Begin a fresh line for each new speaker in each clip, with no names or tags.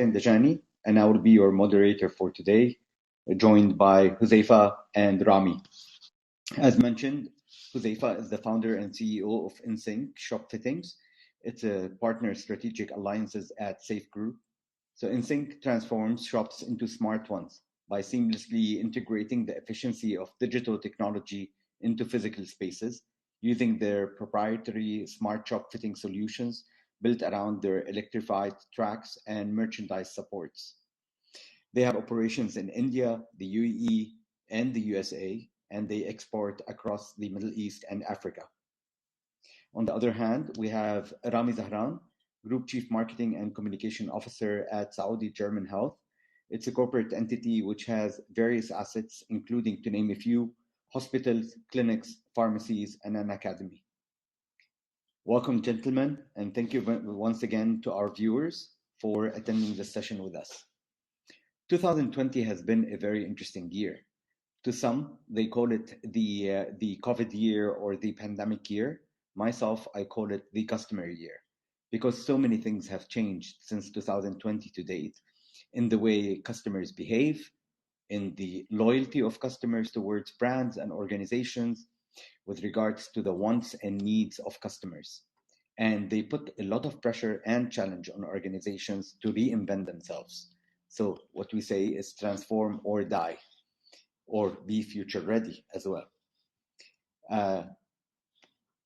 Hussein Dajani, and I will be your moderator for today, joined by Huzaifa and Rami. As mentioned, Huzaifa is the founder and CEO of InSync Shop Fittings. It's a partner strategic alliances at Safe Group. So InSync transforms shops into smart ones by seamlessly integrating the efficiency of digital technology into physical spaces, using their proprietary smart shop fitting solutions built around their electrified tracks and merchandise supports. They have operations in India, the UAE, and the USA, and they export across the Middle East and Africa. On the other hand, we have Rami Zahran, Group Chief Marketing and Communication Officer at Saudi German Health. It's a corporate entity which has various assets, including, to name a few, hospitals, clinics, pharmacies, and an academy. Welcome, gentlemen, and thank you once again to our viewers for attending this session with us. 2020 has been a very interesting year. To some, they call it the COVID year or the pandemic year. Myself, I call it the customer year, because so many things have changed since 2020 to date in the way customers behave, in the loyalty of customers towards brands and organizations, with regards to the wants and needs of customers. And they put a lot of pressure and challenge on organizations to reinvent themselves. So what we say is transform or die, or be future ready as well.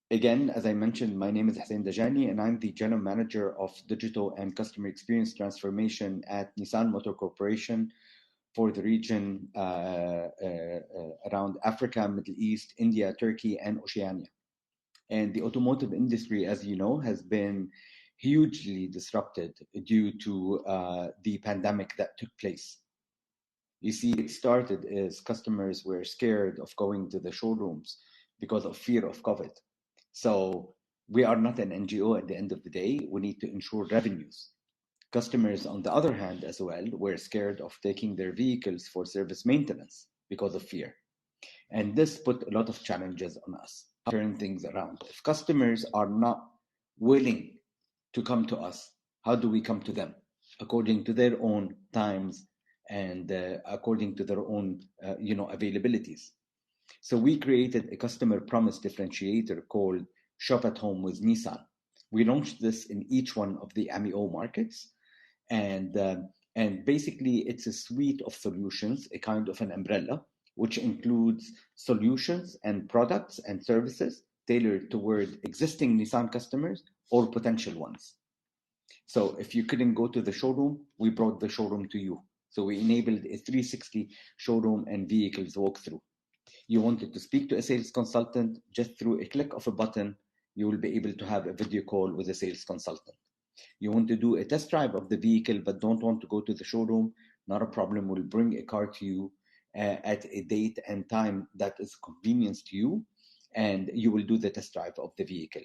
Again, as I mentioned, my name is Hussein Dajani, and I'm the General Manager of Digital and Customer Experience Transformation at Nissan Motor Corporation for the region around Africa, Middle East, India, Turkey, and Oceania. And the automotive industry, as you know, has been hugely disrupted due to the pandemic that took place. You see, it started as customers were scared of going to the showrooms because of fear of COVID. So we are not an NGO at the end of the day. We need to ensure revenues. Customers, on the other hand, as well, were scared of taking their vehicles for service maintenance because of fear. And this put a lot of challenges on us, turn things around. If customers are not willing to come to us, how do we come to them? According to their own times and according to their own availabilities. So we created a customer promise differentiator called Shop at Home with Nissan. We launched this in each one of the AMIO markets. And basically, it's a suite of solutions, a kind of an umbrella, which includes solutions and products and services tailored toward existing Nissan customers or potential ones. So if you couldn't go to the showroom, we brought the showroom to you. So we enabled a 360 showroom and vehicles walkthrough. You wanted to speak to a sales consultant, just through a click of a button, you will be able to have a video call with a sales consultant. You want to do a test drive of the vehicle but don't want to go to the showroom, not a problem. We'll bring a car to you at a date and time that is convenience to you, and you will do the test drive of the vehicle.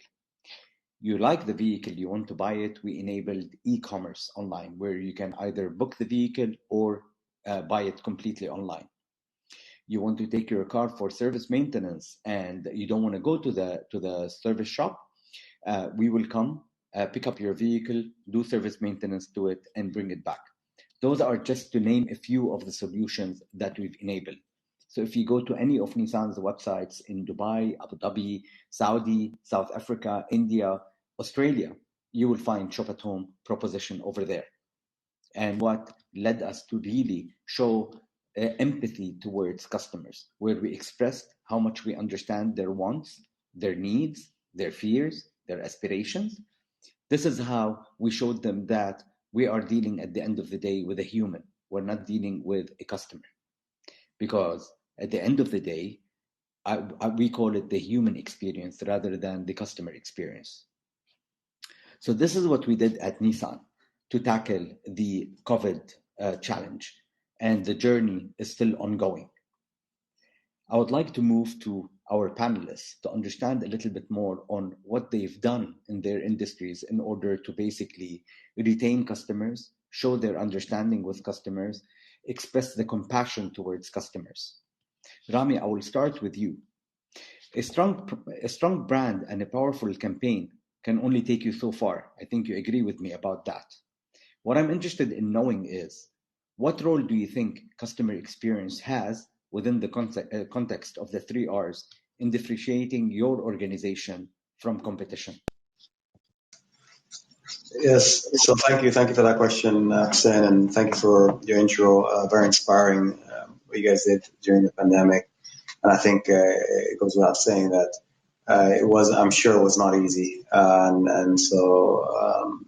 You like the vehicle, you want to buy it, we enabled e-commerce online where you can either book the vehicle or buy it completely online. You want to take your car for service maintenance and you don't want to go to the service shop, we will come, pick up your vehicle, do service maintenance to it, and bring it back. Those are just to name a few of the solutions that we've enabled. So if you go to any of Nissan's websites in Dubai, Abu Dhabi, Saudi, South Africa, India, Australia, you will find Shop at Home proposition over there. And what led us to really show empathy towards customers, where we expressed how much we understand their wants, their needs, their fears, their aspirations. This is how we showed them that we are dealing at the end of the day with a human. We're not dealing with a customer. Because at the end of the day, we call it the human experience rather than the customer experience. So this is what we did at Nissan to tackle the COVID challenge, and the journey is still ongoing. I would like to move to our panelists to understand a little bit more on what they've done in their industries in order to basically retain customers, show their understanding with customers, express the compassion towards customers. Rami, I will start with you. A strong brand and a powerful campaign can only take you so far. I think you agree with me about that. What I'm interested in knowing is, what role do you think customer experience has within the context of the three R's in differentiating your organization from competition?
Yes, so thank you for that question, Hussein, and thank you for your intro. Very inspiring what you guys did during the pandemic, and I think it goes without saying that I'm sure it was not easy, and so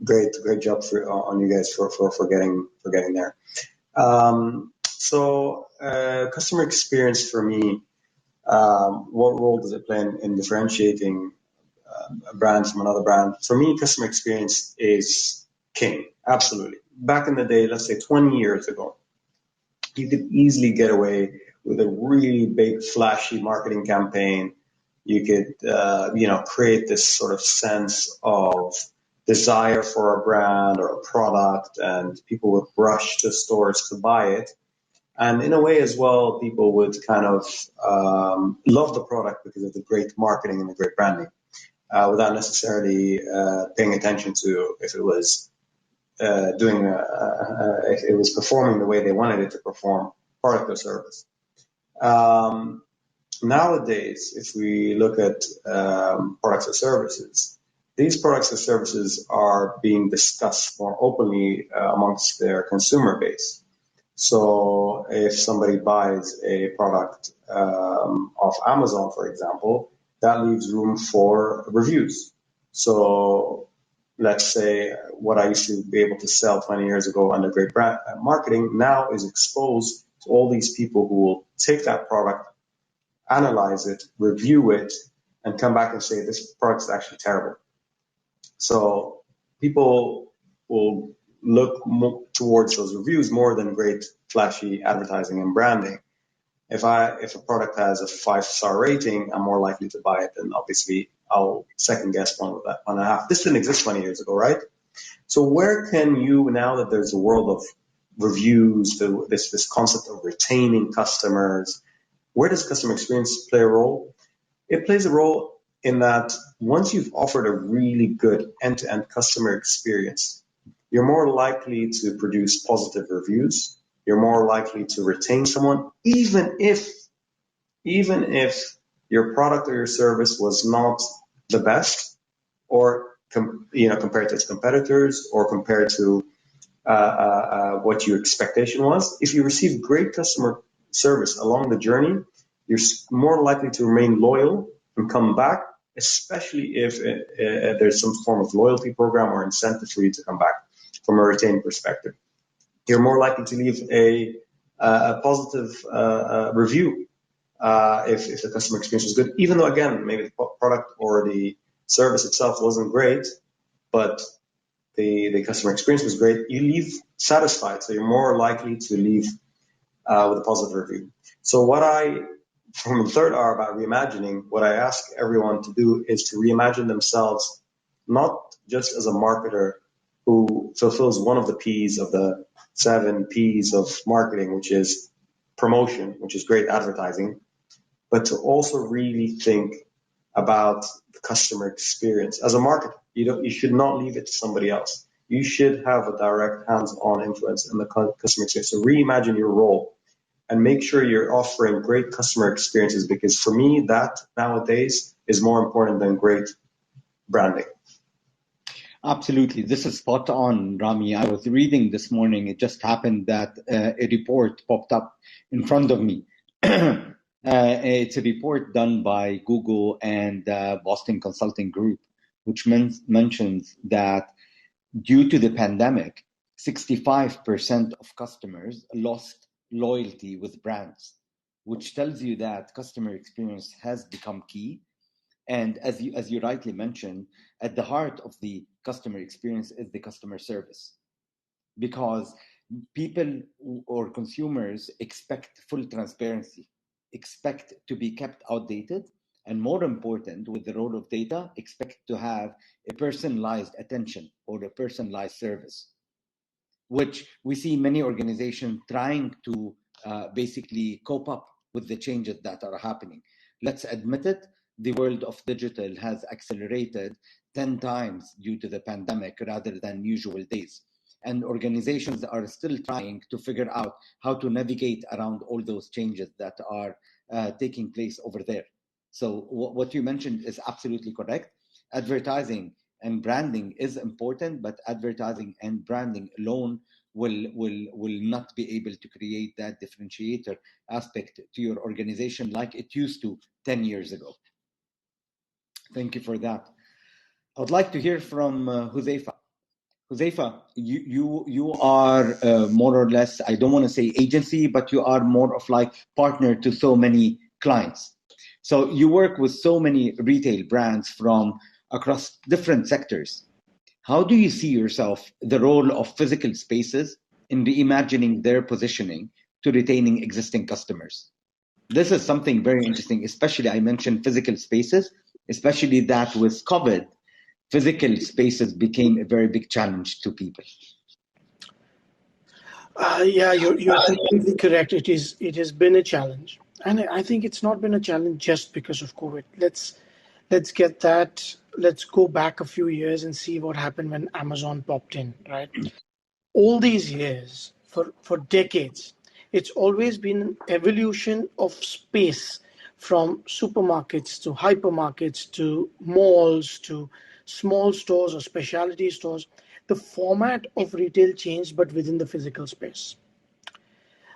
great job on you guys for getting there. So customer experience for me, what role does it play in differentiating a brand from another brand? For me, customer experience is king. Absolutely. Back in the day, let's say 20 years ago, you could easily get away with a really big, flashy marketing campaign. You could, create this sort of sense of desire for a brand or a product, and people would rush to stores to buy it. And in a way as well, people would kind of love the product because of the great marketing and the great branding, without necessarily paying attention to if it was if it was performing the way they wanted it to perform, product or service. Nowadays, if we look at products or services, these products or services are being discussed more openly amongst their consumer base. So if somebody buys a product off Amazon, for example, that leaves room for reviews. So let's say what I used to be able to sell 20 years ago under great brand marketing now is exposed to all these people who will take that product, analyze it, review it, and come back and say this product is actually terrible. So people will look towards those reviews more than great flashy advertising and branding. If a product has a 5-star rating, I'm more likely to buy it, and obviously I'll second guess one with that 1.5. This didn't exist 20 years ago, right? So where can you, now that there's a world of reviews, this concept of retaining customers, where does customer experience play a role? It plays a role in that once you've offered a really good end-to-end customer experience, you're more likely to produce positive reviews. You're more likely to retain someone, even if your product or your service was not the best, or compared to its competitors, or compared to what your expectation was. If you receive great customer service along the journey, you're more likely to remain loyal and come back, especially if there's some form of loyalty program or incentive for you to come back from a retained perspective. You're more likely to leave a positive review if the customer experience was good, even though, again, maybe the product or the service itself wasn't great, but the customer experience was great. You leave satisfied, so you're more likely to leave with a positive review. So from the third R about reimagining, what I ask everyone to do is to reimagine themselves, not just as a marketer who fulfills one of the P's of the 7 P's of marketing, which is promotion, which is great advertising, but to also really think about the customer experience. As a marketer, you should not leave it to somebody else. You should have a direct hands-on influence in the customer experience. So reimagine your role and make sure you're offering great customer experiences, because for me, that nowadays is more important than great branding.
Absolutely. This is spot on, Rami. I was reading this morning. It just happened that a report popped up in front of me. It's a report done by Google and Boston Consulting Group, which mentions that due to the pandemic, 65% of customers lost loyalty with brands, which tells you that customer experience has become key. And as you rightly mentioned, at the heart of the customer experience is the customer service, because people or consumers expect full transparency, expect to be kept outdated, and more important, with the role of data, expect to have a personalized attention or a personalized service, which we see many organizations trying to basically cope up with the changes that are happening. Let's admit it, the world of digital has accelerated 10 times due to the pandemic rather than usual days. and organizations are still trying to figure out how to navigate around all those changes that are taking place over there. So what you mentioned is absolutely correct. Advertising and branding is important, but advertising and branding alone will not be able to create that differentiator aspect to your organization like it used to 10 years ago. Thank you for that. I would like to hear from Huzaifa. Huzaifa, you are more or less, I don't want to say agency, but you are more of like partner to so many clients. So you work with so many retail brands from across different sectors. How do you see yourself, the role of physical spaces in reimagining their positioning to retaining existing customers? This is something very interesting, especially I mentioned physical spaces, especially that with COVID, physical spaces became a very big challenge to people.
Yeah, you're completely correct. It has been a challenge, and I think it's not been a challenge just because of COVID. Let's get that. Let's go back a few years and see what happened when Amazon popped in. Right, all these years for decades, it's always been an evolution of space, from supermarkets to hypermarkets to malls to small stores or specialty stores. The format of retail changed, but within the physical space.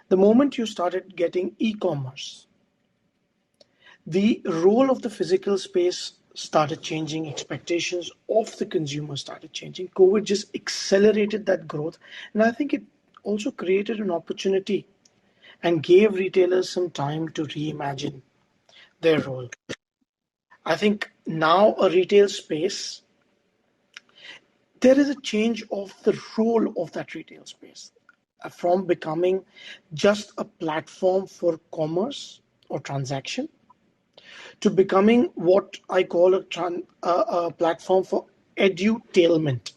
The moment you started getting e-commerce, the role of the physical space started changing, expectations of the consumer started changing. COVID just accelerated that growth, and I think it also created an opportunity and gave retailers some time to reimagine their role. I think now a retail space, there is a change of the role of that retail space, from becoming just a platform for commerce or transaction to becoming what I call a platform for edutainment.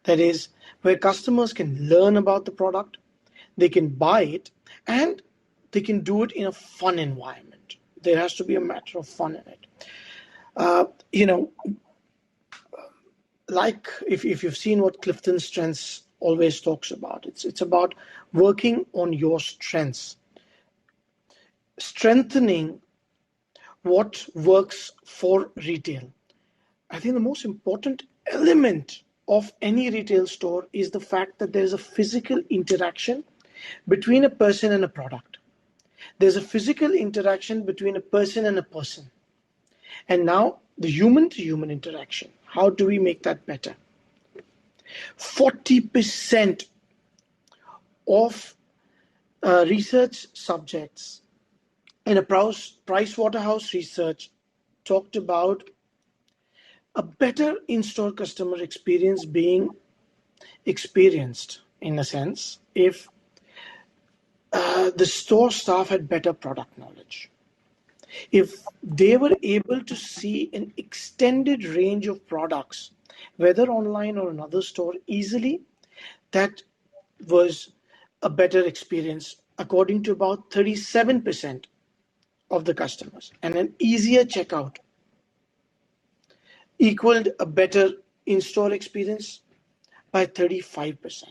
That is, where customers can learn about the product, they can buy it, and they can do it in a fun environment. There has to be a matter of fun in it. You know, like if you've seen what Clifton Strengths always talks about, it's about working on your strengths, strengthening what works for retail. I think the most important element of any retail store is the fact that there's a physical interaction between a person and a product. There's a physical interaction between a person and a person. And now the human to human interaction. How do we make that better? 40% of research subjects in a Price Waterhouse research talked about a better in-store customer experience being experienced, in a sense, if the store staff had better product knowledge. If they were able to see an extended range of products, whether online or another store, easily, that was a better experience, according to about 37% of the customers. And an easier checkout equaled a better in-store experience by 35%.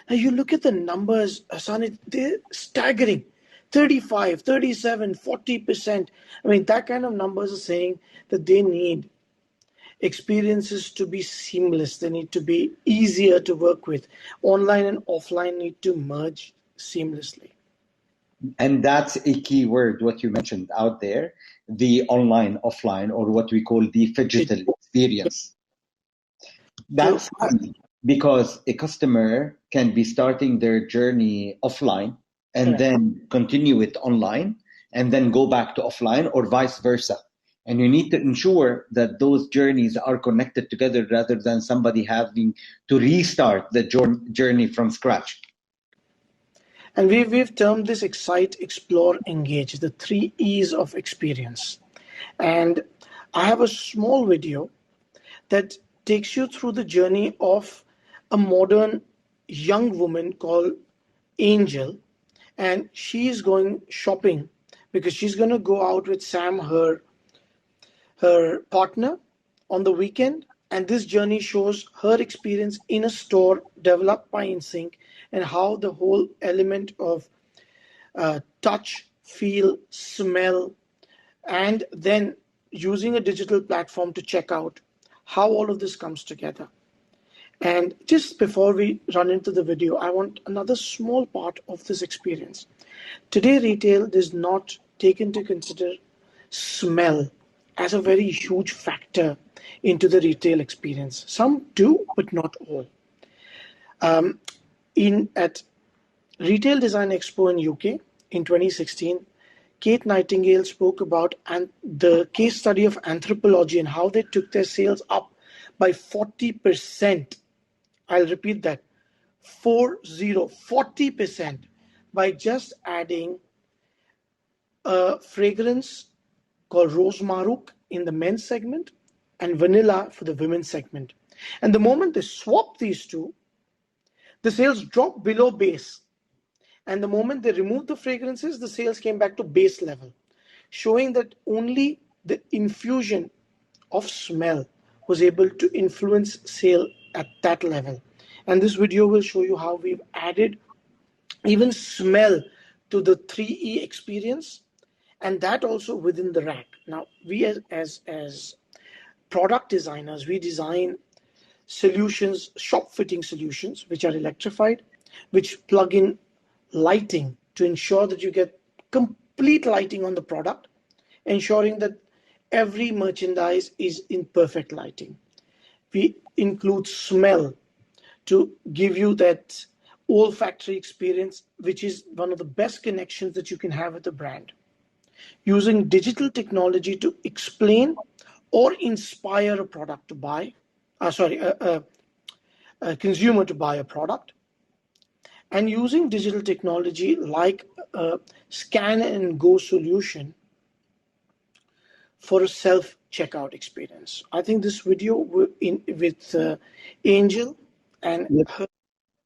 Now you look at the numbers, Hassan, they're staggering. 35, 37, 40%. I mean, that kind of numbers are saying that they need experiences to be seamless. They need to be easier to work with. Online and offline need to merge seamlessly.
And that's a key word, what you mentioned out there, the online, offline, or what we call the digital experience. That's key, because a customer can be starting their journey offline and then continue it online and then go back to offline, or vice versa. And you need to ensure that those journeys are connected together rather than somebody having to restart the journey from scratch.
And we've termed this excite, explore, engage, the 3 E's of experience. And I have a small video that takes you through the journey of a modern young woman called Angel. And she's going shopping because she's going to go out with Sam, her partner, on the weekend. And this journey shows her experience in a store developed by InSync and how the whole element of touch, feel, smell, and then using a digital platform to check out how all of this comes together. And just before we run into the video, I want another small part of this experience. Today, retail does not take into consider smell as a very huge factor into the retail experience. Some do, but not all. In at Retail Design Expo in UK in 2016, Kate Nightingale spoke about the case study of anthropology and how they took their sales up by 40%. I'll repeat that, 40% by just adding a fragrance called Rose Maruk in the men's segment and vanilla for the women's segment. And the moment they swapped these two, the sales dropped below base. And the moment they removed the fragrances, the sales came back to base level, showing that only the infusion of smell was able to influence sale at that level. And this video will show you how we've added even smell to the 3E experience, and that also within the rack. Now, we as product designers, we design solutions, shop fitting solutions, which are electrified, which plug in lighting to ensure that you get complete lighting on the product, ensuring that every merchandise is in perfect lighting. We include smell to give you that olfactory experience, which is one of the best connections that you can have with a brand. Using digital technology to explain or inspire a product to buy, a consumer to buy a product, and using digital technology like a scan and go solution for a self checkout experience. I think this video with Angel and her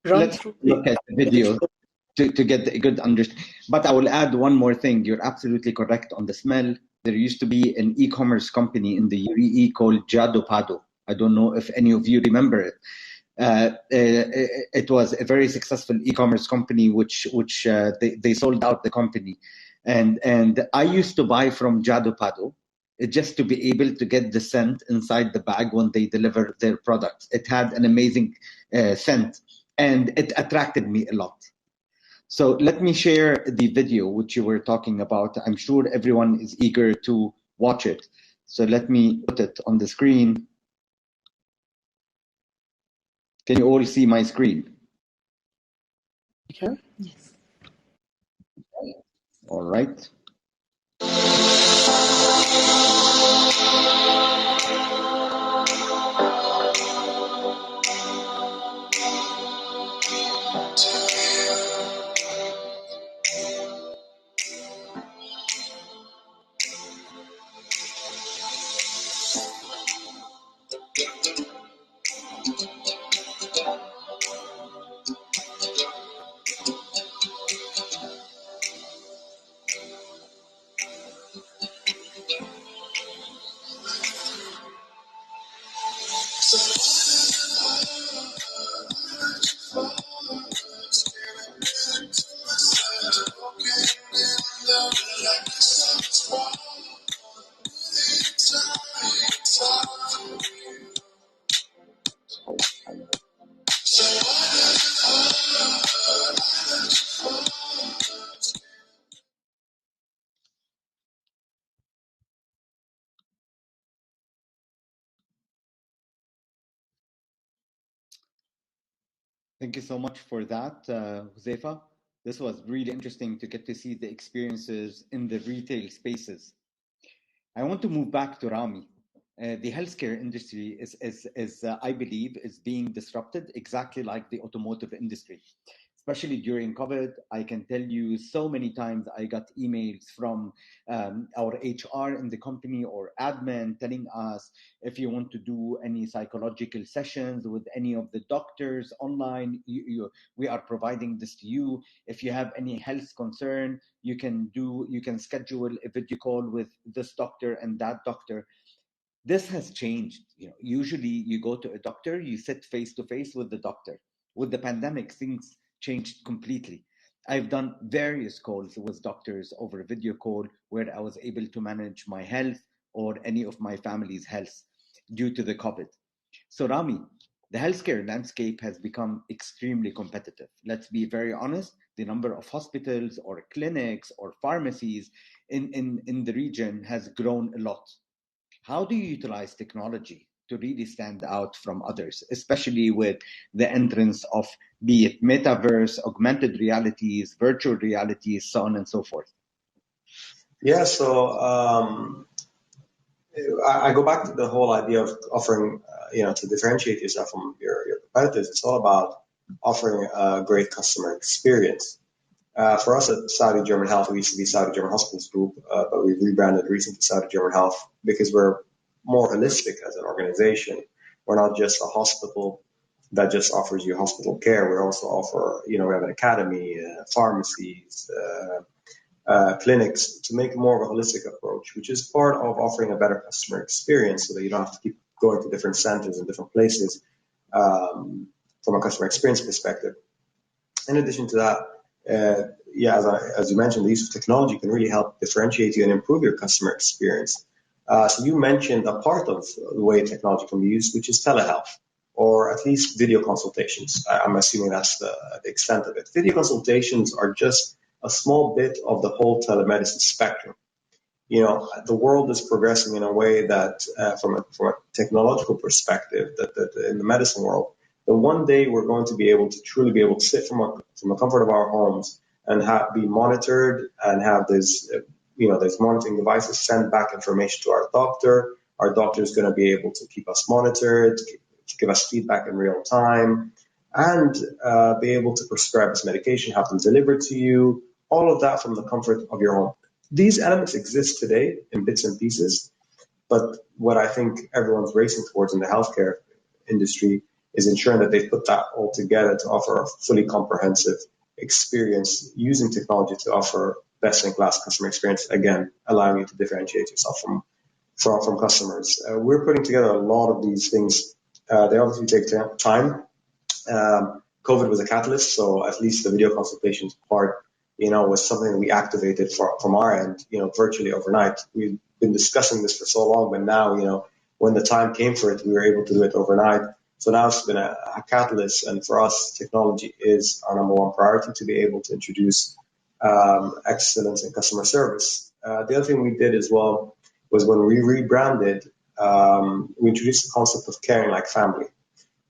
run
Let's
through
look at the video to get a good understanding. But I will add one more thing. You're absolutely correct on the smell. There used to be an e-commerce company in the UAE called Jado Pado. I don't know if any of you remember it. It was a very successful e-commerce company, which they sold out the company, and I used to buy from Jado Pado just to be able to get the scent inside the bag when they deliver their products. It had an amazing scent, and it attracted me a lot. So let me share the video which you were talking about. I'm sure everyone is eager to watch it. So let me put it on the screen. Can you all see my screen?
Okay. Yes.
All right. Thank you so much for that, Josefa. This was really interesting to get to see the experiences in the retail spaces. I want to move back to Rami. The healthcare industry is I believe, is being disrupted exactly like the automotive industry. Especially during COVID, I can tell you so many times I got emails from our HR in the company or admin telling us if you want to do any psychological sessions with any of the doctors online, we are providing this to you. If you have any health concern, you can schedule a video call with this doctor and that doctor. This has changed. Usually you go to a doctor, you sit face to face with the doctor. With the pandemic, things changed completely. I've done various calls with doctors over a video call where I was able to manage my health or any of my family's health due to the COVID. So, Rami, the healthcare landscape has become extremely competitive. Let's be very honest. The number of hospitals or clinics or pharmacies in the region has grown a lot. How do you utilize technology to really stand out from others, especially with the entrance of, be it metaverse, augmented realities, virtual realities, so on and so forth?
Yeah, so I go back to the whole idea of offering, to differentiate yourself from your competitors. It's all about offering a great customer experience. For us at Saudi German Health, we used to be Saudi German Hospitals Group, but we've rebranded recently to Saudi German Health because we're more holistic as an organization. We're not just a hospital that just offers you hospital care. We also offer, we have an academy, pharmacies, clinics to make more of a holistic approach, which is part of offering a better customer experience so that you don't have to keep going to different centers and different places from a customer experience perspective. In addition to that, as you mentioned, the use of technology can really help differentiate you and improve your customer experience. So you mentioned a part of the way technology can be used, which is telehealth, or at least video consultations. I'm assuming that's the extent of it. Video consultations are just a small bit of the whole telemedicine spectrum. The world is progressing in a way that, from a technological perspective, that in the medicine world, that one day we're going to be able to truly be able to sit from the comfort of our homes and be monitored and have these monitoring devices send back information to our doctor. Our doctor is going to be able to keep us monitored, to give us feedback in real time, and be able to prescribe us medication, have them delivered to you, all of that from the comfort of your home. These elements exist today in bits and pieces, but what I think everyone's racing towards in the healthcare industry is ensuring that they put that all together to offer a fully comprehensive experience using technology to offer best-in-class customer experience, again, allowing you to differentiate yourself from customers. We're putting together a lot of these things. They obviously take time. COVID was a catalyst, so at least the video consultations part, was something we activated from our end, virtually overnight. We've been discussing this for so long, but now, when the time came for it, we were able to do it overnight. So now it's been a catalyst, and for us, technology is our number one priority to be able to introduce excellence in customer service. The other thing we did as well was when we rebranded, we introduced the concept of caring like family.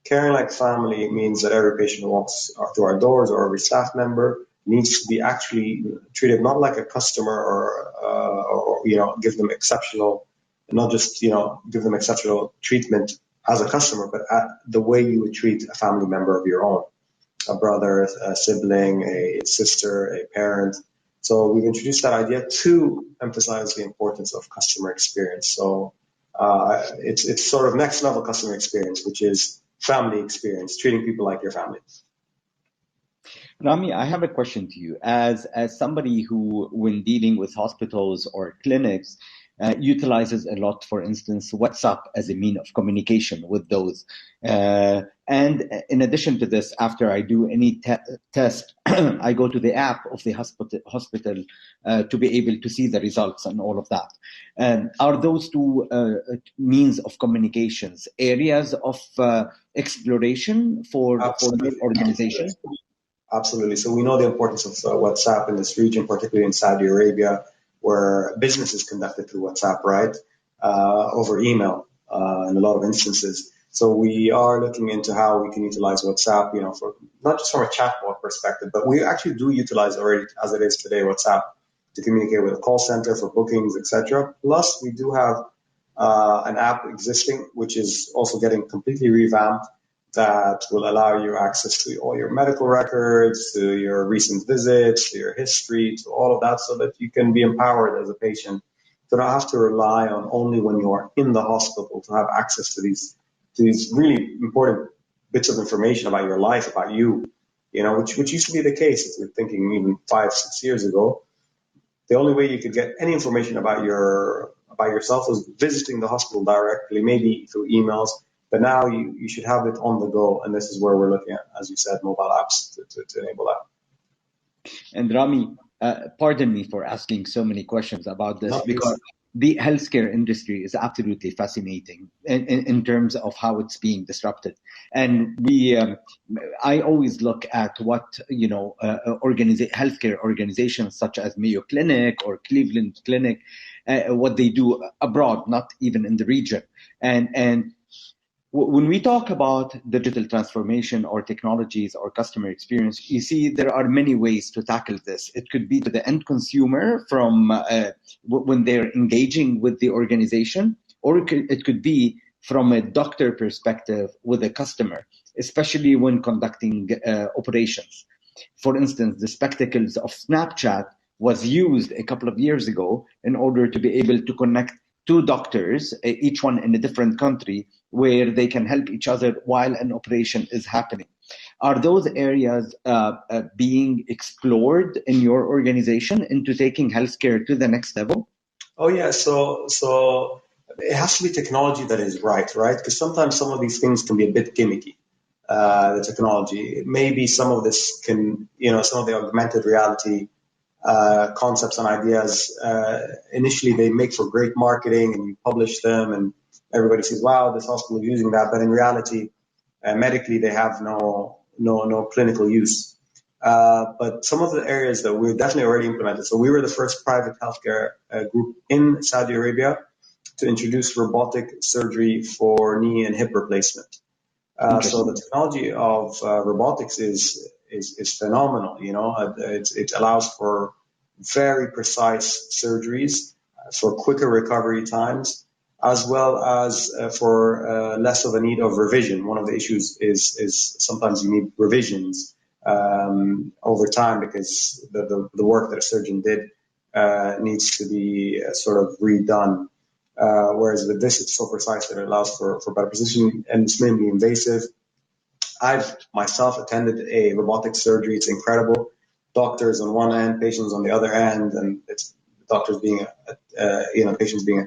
Caring like family means that every patient who walks through our doors or every staff member needs to be actually treated not like a customer or give them exceptional, not just, give them exceptional treatment as a customer, but the way you would treat a family member of your own, a brother, a sibling, a sister, a parent. So we've introduced that idea to emphasize the importance of customer experience. So it's sort of next level customer experience, which is family experience, treating people like your family.
Rami, I have a question to you. As somebody who, when dealing with hospitals or clinics, utilizes a lot, for instance, WhatsApp as a mean of communication with those. And in addition to this, after I do any test, I go to the app of the hospital to be able to see the results and all of that. Are those two means of communications areas of exploration for your organization?
Absolutely. So we know the importance of WhatsApp in this region, particularly in Saudi Arabia, where business is conducted through WhatsApp, right? Over email in a lot of instances. So we are looking into how we can utilize WhatsApp, for not just from a chatbot perspective, but we actually do utilize already, as it is today, WhatsApp to communicate with a call center for bookings, etc. Plus, we do have an app existing, which is also getting completely revamped, that will allow you access to all your medical records, to your recent visits, to your history, to all of that, so that you can be empowered as a patient to not have to rely on only when you are in the hospital to have access to these really important bits of information about your life, about you, which used to be the case if you're thinking even 5-6 years ago. The only way you could get any information about your by yourself was visiting the hospital directly, maybe through emails. But now you should have it on the go, and this is where we're looking at, as you said, mobile apps to enable that.
And Rami, pardon me for asking so many questions about this,
No,
because the healthcare industry is absolutely fascinating in terms of how it's being disrupted. And I always look at what, healthcare organizations such as Mayo Clinic or Cleveland Clinic, what they do abroad, not even in the region. And when we talk about digital transformation or technologies or customer experience, you see there are many ways to tackle this. It could be to the end consumer from when they're engaging with the organization, or it could be from a doctor perspective with a customer, especially when conducting operations. For instance, the spectacles of Snapchat was used a couple of years ago in order to be able to connect two doctors, each one in a different country, where they can help each other while an operation is happening. Are those areas being explored in your organization into taking healthcare to the next level?
Oh yeah, so it has to be technology that is right? Because sometimes some of these things can be a bit gimmicky. The technology, maybe some of this can, some of the augmented reality concepts and ideas. Initially, they make for great marketing, and you publish them, and everybody says, "Wow, this hospital is using that." But in reality, medically, they have no clinical use. But some of the areas that we've definitely already implemented. So we were the first private healthcare group in Saudi Arabia to introduce robotic surgery for knee and hip replacement. So the technology of robotics is phenomenal. It allows for very precise surgeries, for quicker recovery times, as well as for less of a need of revision. One of the issues is sometimes you need revisions over time, because the work that a surgeon did needs to be sort of redone. Whereas with this, it's so precise that it allows for better precision, and it's minimally invasive. I've myself attended a robotic surgery. It's incredible. Doctors on one end, patients on the other end, and it's doctors being, patients being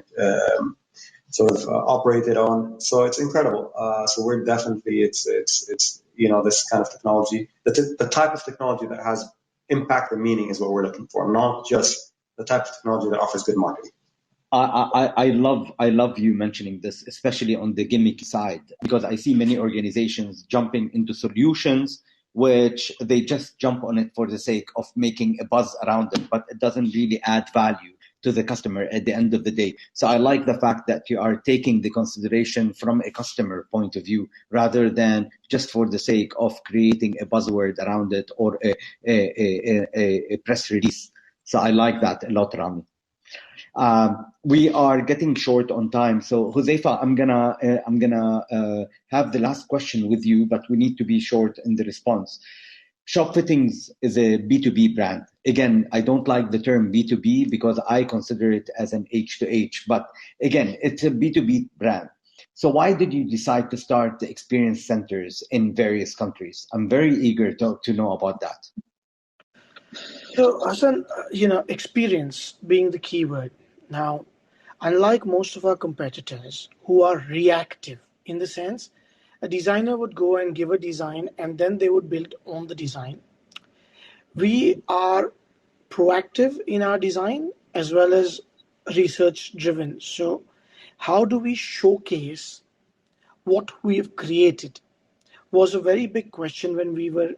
operated on. So it's incredible. So we're definitely, it's this kind of technology, the type of technology that has impact and meaning is what we're looking for, not just the type of technology that offers good marketing.
I love you mentioning this, especially on the gimmick side, because I see many organizations jumping into solutions which they just jump on it for the sake of making a buzz around it, but it doesn't really add value to the customer at the end of the day. So I like the fact that you are taking the consideration from a customer point of view, rather than just for the sake of creating a buzzword around it or a press release. So I like that a lot, Rami. We are getting short on time, so Huzaifa, I'm gonna have the last question with you, but we need to be short in the response. Shop Fittings is a B2B brand. Again, I don't like the term B2B because I consider it as an H2H, but again, it's a B2B brand. So why did you decide to start the experience centers in various countries? I'm very eager to know about that.
So, Hassan, experience being the key word. Now, unlike most of our competitors who are reactive, in the sense, a designer would go and give a design and then they would build on the design. We are proactive in our design as well as research driven. So, how do we showcase what we have created was a very big question when we were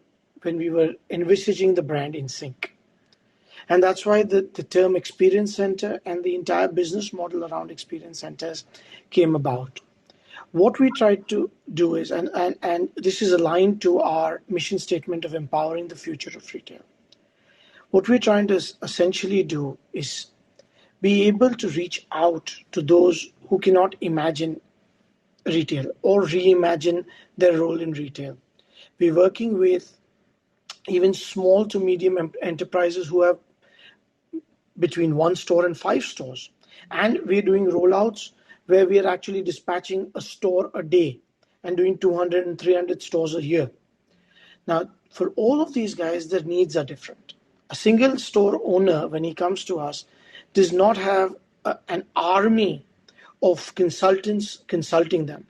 envisaging the brand in sync. And that's why the term experience center and the entire business model around experience centers came about. What we tried to do is, and this is aligned to our mission statement of empowering the future of retail. What we're trying to essentially do is be able to reach out to those who cannot imagine retail or reimagine their role in retail. We're working with even small to medium enterprises who have between 1 store and 5 stores. And we're doing rollouts where we are actually dispatching a store a day and doing 200 and 300 stores a year. Now, for all of these guys, their needs are different. A single store owner, when he comes to us, does not have an army of consultants consulting them.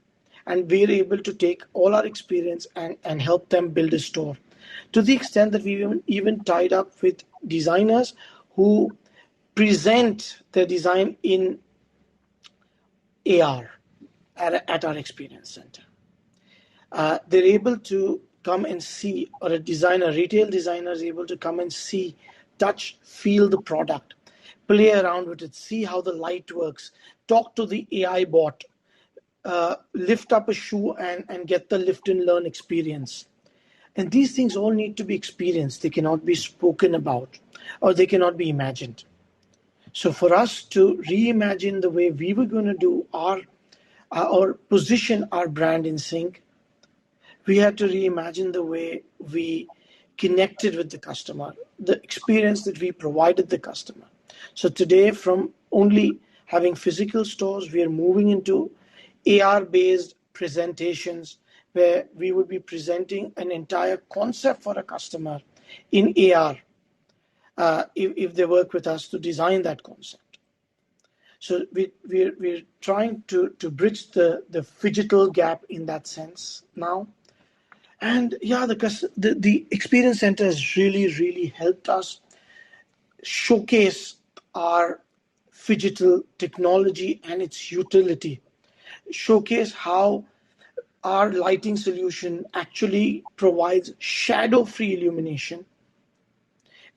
And we're able to take all our experience and help them build a store. To the extent that we even tied up with designers who present their design in AR at our experience center. They're able to come and see, or retail designer is able to come and see, touch, feel the product, play around with it, see how the light works, talk to the AI bot, lift up a shoe and get the lift and learn experience. And these things all need to be experienced. They cannot be spoken about, or they cannot be imagined. So for us to reimagine the way we were going to do or position our brand in sync, we had to reimagine the way we connected with the customer, the experience that we provided the customer. So today, from only having physical stores, we are moving into AR-based presentations where we would be presenting an entire concept for a customer in AR if they work with us to design that concept. So we're trying to bridge the phygital gap in that sense now. And yeah, the experience center has really helped us showcase our phygital technology and its utility, showcase how our lighting solution actually provides shadow-free illumination,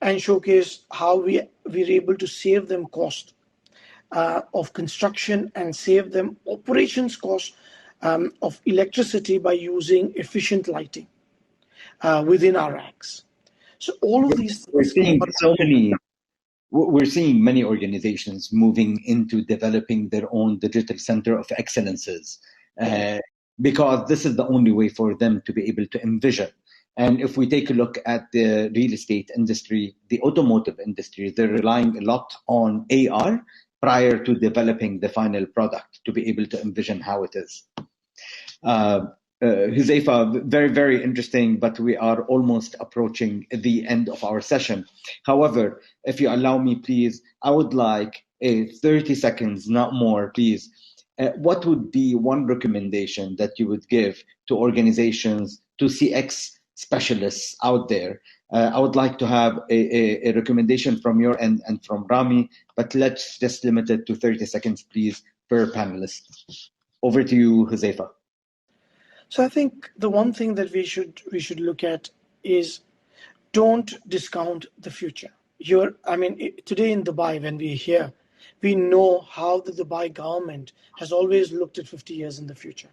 and showcase how we're able to save them cost of construction and save them operations cost of electricity by using efficient lighting within our racks. So all of these
We're
things
seeing
are
so many. We're seeing many organizations moving into developing their own digital center of excellences because this is the only way for them to be able to envision. And if we take a look at the real estate industry, the automotive industry, they're relying a lot on AR prior to developing the final product to be able to envision how it is. Huzaifa, very interesting, but we are almost approaching the end of our session. However, if you allow me, please, I would like 30 seconds, not more, please. What would be one recommendation that you would give to organizations, to CX specialists out there? I would like to have a recommendation from your end and from Rami, but let's just limit it to 30 seconds, please, per panelist. Over to you, Huzaifa.
So I think the one thing that we should look at is don't discount the future. Today in Dubai, when we're here, we know how the Dubai government has always looked at 50 years in the future.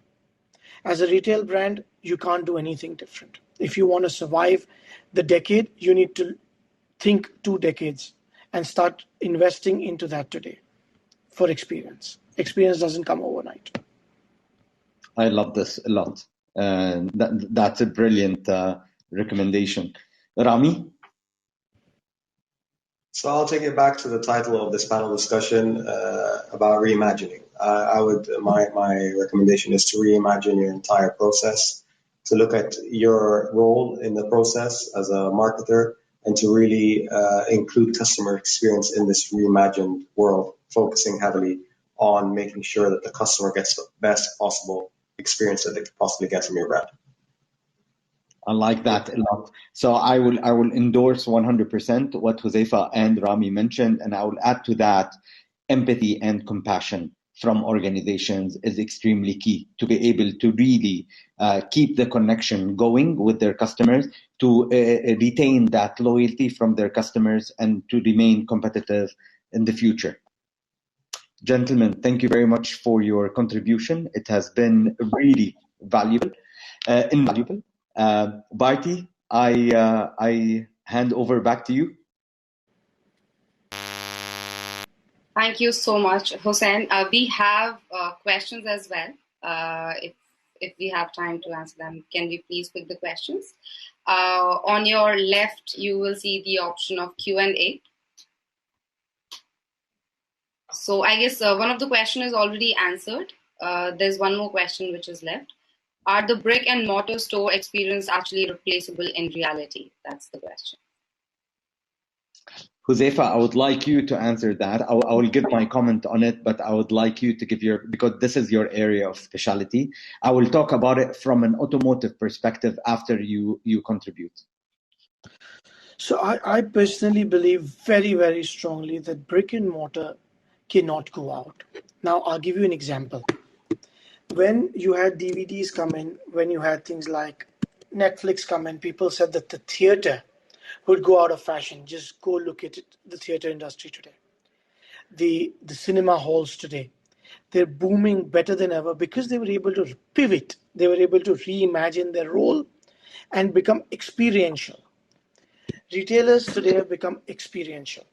As a retail brand, you can't do anything different. If you want to survive the decade, you need to think 2 decades and start investing into that today for experience. Experience doesn't come overnight.
I love this a lot. That's a brilliant recommendation. Rami?
So I'll take it back to the title of this panel discussion about reimagining. My recommendation is to reimagine your entire process, to look at your role in the process as a marketer, and to really include customer experience in this reimagined world, focusing heavily on making sure that the customer gets the best possible experience that they could possibly get from your brand.
I like that a lot. So I will endorse 100% what Huzaifa and Rami mentioned, and I will add to that empathy and compassion from organizations is extremely key to be able to really keep the connection going with their customers, to retain that loyalty from their customers, and to remain competitive in the future. Gentlemen, thank you very much for your contribution. It has been really valuable, invaluable. Bharti, I hand over back to you.
Thank you so much, Hussein. We have questions as well. If we have time to answer them, can we please pick the questions? On your left, you will see the option of Q&A. So I guess one of the questions is already answered. There's one more question which is left. Are the brick and mortar store experience actually replaceable in reality? That's the question.
Josefa, I would like you to answer that. I will give my comment on it, but I would like you to give because this is your area of specialty. I will talk about it from an automotive perspective after you contribute.
So I personally believe very, very strongly that brick and mortar cannot go out. Now, I'll give you an example. When you had DVDs come in, when you had things like Netflix come in, people said that the theater would go out of fashion. Just go look at it, the theater industry today. The cinema halls today, they're booming better than ever because they were able to pivot. They were able to reimagine their role and become experiential. Retailers today have become experiential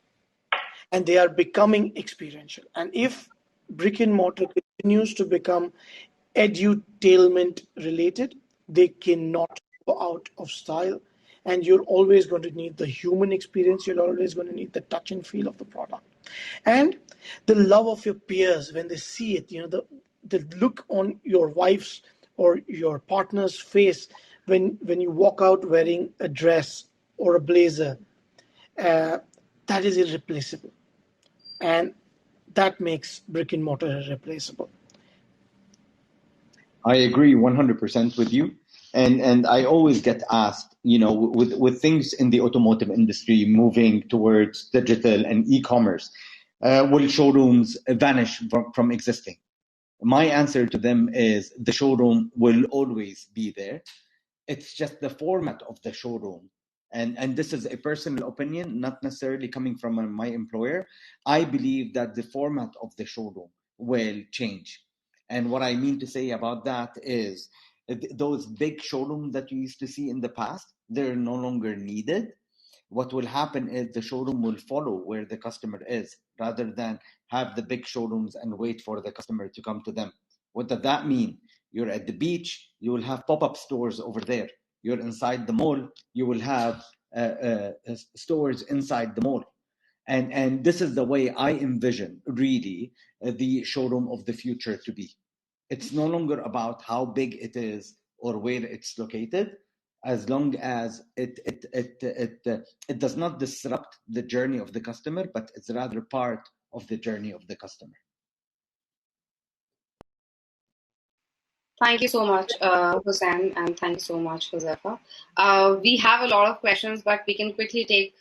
and they are becoming experiential. And if brick and mortar continues to become edutainment related, they cannot go out of style. And you're always going to need the human experience. You're always going to need the touch and feel of the product. And the love of your peers when they see it, the look on your wife's or your partner's face when you walk out wearing a dress or a blazer, that is irreplaceable. And that makes brick and mortar irreplaceable.
I agree 100% with you. And I always get asked, with things in the automotive industry moving towards digital and e-commerce, will showrooms vanish from existing? My answer to them is the showroom will always be there. It's just the format of the showroom. And this is a personal opinion, not necessarily coming from my employer. I believe that the format of the showroom will change. And what I mean to say about that is those big showrooms that you used to see in the past, they're no longer needed. What will happen is the showroom will follow where the customer is rather than have the big showrooms and wait for the customer to come to them. What does that mean? You're at the beach, you will have pop-up stores over there. You're inside the mall, you will have stores inside the mall. And this is the way I envision really the showroom of the future to be. It's no longer about how big it is or where it's located, as long as it does not disrupt the journey of the customer, but it's rather part of the journey of the customer.
Thank you so much, Hussein, and thank you so much, Josefa. We have a lot of questions, but we can quickly take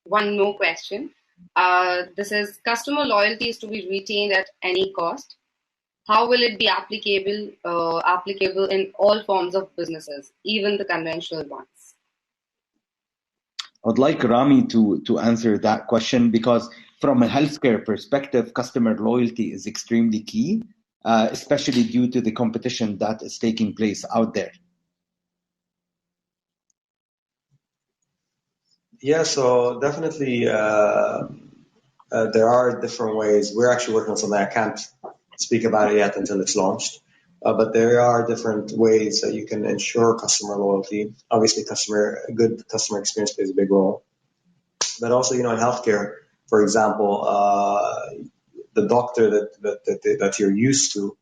one more question. This is: customer loyalty is to be retained at any cost. How will it be applicable in all forms of businesses, even the conventional ones?
I'd like Rami to answer that question, because from a healthcare perspective, customer loyalty is extremely key, especially due to the competition that is taking place out there.
Yeah, so definitely there are different ways. We're actually working on something I can't speak about it yet until it's launched. But there are different ways that you can ensure customer loyalty. Obviously, good customer experience plays a big role. But also, in healthcare, for example, the doctor that you're used to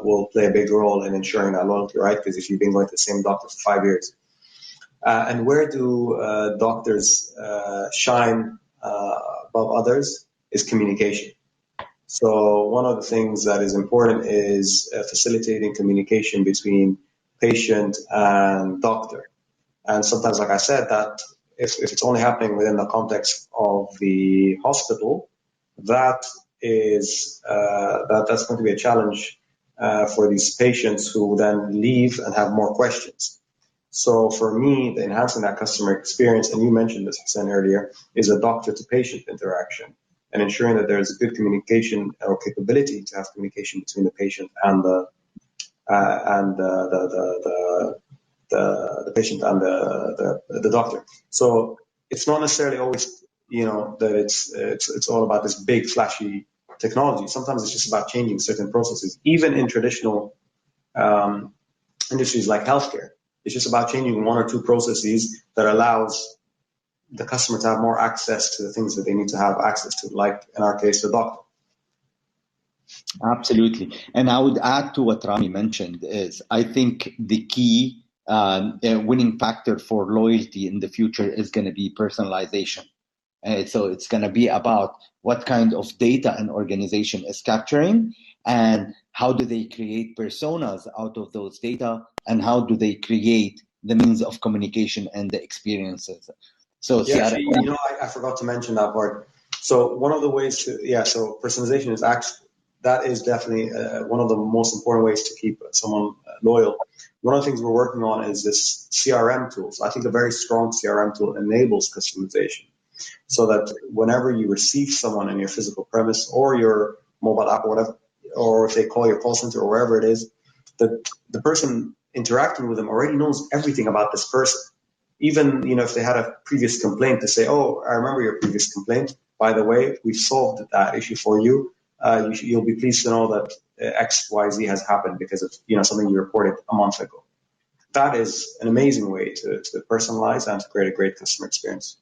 will play a big role in ensuring that loyalty, right? Because if you've been going to the same doctor for 5 years. And where do doctors shine above others is communication. So one of the things that is important is facilitating communication between patient and doctor. And sometimes, like I said, that if it's only happening within the context of the hospital, that's going to be a challenge for these patients who then leave and have more questions. So for me, the enhancing that customer experience, and you mentioned this, Hassan, earlier, is a doctor-to-patient interaction and ensuring that there's good communication or capability to have communication between the patient and the patient and the doctor. So it's not necessarily always, that it's all about this big flashy technology. Sometimes it's just about changing certain processes, even in traditional industries like healthcare. It's just about changing one or two processes that allows the customer to have more access to the things that they need to have access to, like in our case, the doctor.
Absolutely. And I would add to what Rami mentioned is I think the key winning factor for loyalty in the future is going to be personalization. So it's going to be about what kind of data an organization is capturing, and how do they create personas out of those data, and how do they create the means of communication and the experiences. So
Yeah,
CRM,
actually, I forgot to mention that part. So one of the ways so personalization is actually, that is definitely one of the most important ways to keep someone loyal. One of the things we're working on is this CRM tool. So I think a very strong CRM tool enables customization, so that whenever you receive someone in your physical premise or your mobile app or whatever, or if they call your call center or wherever it is, the person interacting with them already knows everything about this person. Even, if they had a previous complaint, to say, oh, I remember your previous complaint. By the way, we've solved that issue for you. You'll be pleased to know that X, Y, Z has happened because of something you reported a month ago. That is an amazing way to personalize and to create a great customer experience.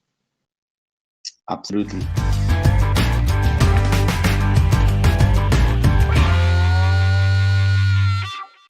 absolutely.